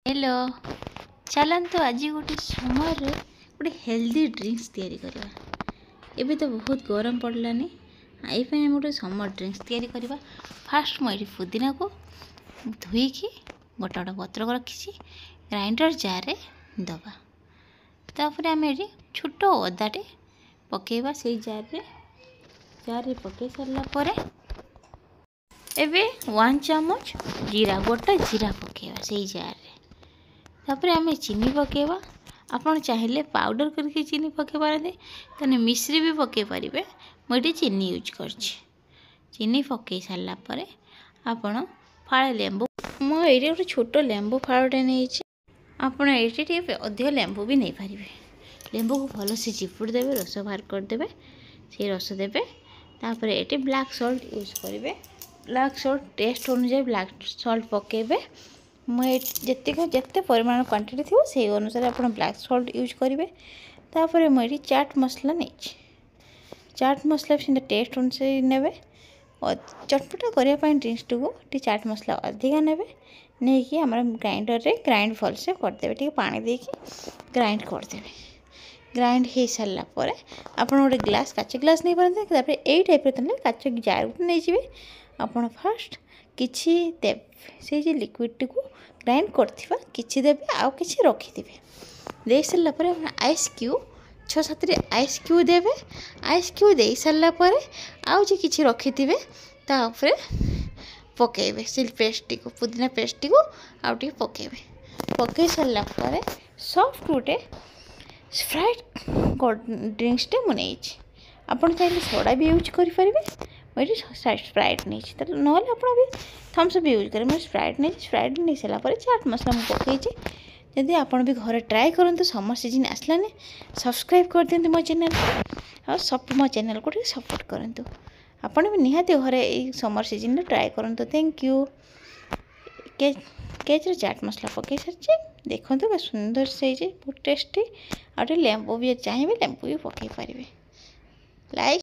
Hello चलतु आज गोटे समय गोटे हेल्दी ड्रिंक्स तैयारी करवा। एबे तो बहुत गरम पड़लानी आई गोटे समर ड्रिंक्स तैयारी करवा। फास्ट मुझे पुदीना को धोईकी गोटे गोटे पत्र रखी ग्राइंडर जार रे दबा। तापर आम ये छोट अदाटे पकेवा से जार रे पकई सारा पर एबे 1 चामच जीरा गोटा जीरा पकेवा से जार रे। तापर आम चीनी पकेवा। आपन चाहिए पाउडर करके चीनी पके पारते तने मिश्री भी पके पारे। मुझे चीनी यूज कर चीनी पकई सारा पर आपन फाड़े लेंबू मुझे गोटे छोट लेंबू फाड़े नहीं आपड़ ये अधिक लेंबू भी नहीं पारे। लेंबू को भल से चिपुड़ देवे रस बाहर करदे से रस देवे। तापर ये ब्लैक सॉल्ट यूज करेंगे। ब्लैक सॉल्ट टेस्ट अनुसार ब्लैक सॉल्ट पकेबे। जिते परिमाण क्वांटिटी थी से अनुसार आप ब्लैक सॉल्ट यूज करेंगे। तापर मुझे चाट मसला नहीं चाट मसला भी टेस्ट अनुसार ने चटपटा करने ड्रिंक्स को चाट मसला अधिका ने नहीं कि आम ग्राइंडर रे ग्राइंड भल से करदे टे पानी देके ग्राइंड करदे। ग्राइंड हो सारा पर आप गोटे ग्लास काच ग्लास नहीं पारते यही टाइप काच जार गोटे नहीं आपड़ फास्ट किसी देवे से लिक्विड को ग्राइंड करथिबा किछि देबे आउ किछि रखिथिबे। दे सारा पर आइस क्यूब 6-7 आइस क्यूब देवे। आइस क्यूब दे सारा पर आउ जे किछि रखिथिबे तापर पकेबे से पेस्ट को पुदीना पेस्ट को आउ पकेबे। पकई सारा पर सॉफ्ट गोटे स्प्राइट ड्रिंक्स टे मुझे आपड़ चाहिए सोडा भी यूज करेंगे। मुझे स्प्राइट नहीं ना भी थम्स भी यूज करें। स्प्राइट नहीं सारा पर चाट मसला मुझे पकई। जदि आपड़ भी घर ट्राए करूँ समर सीजन आसलानी सब्सक्राइब कर दिंतु मो चैनल और सब मो चैनल को सपोर्ट करूँ। आपड़ भी निहाती घरे समर सीजन ट्राए करूँ। Thank you. केज चाट मसला पकई सारी देखो क्या सुंदर से बहुत टेस्टी। और लेंबू भी चाहिए लेंबू भी पकई पारे। लाइक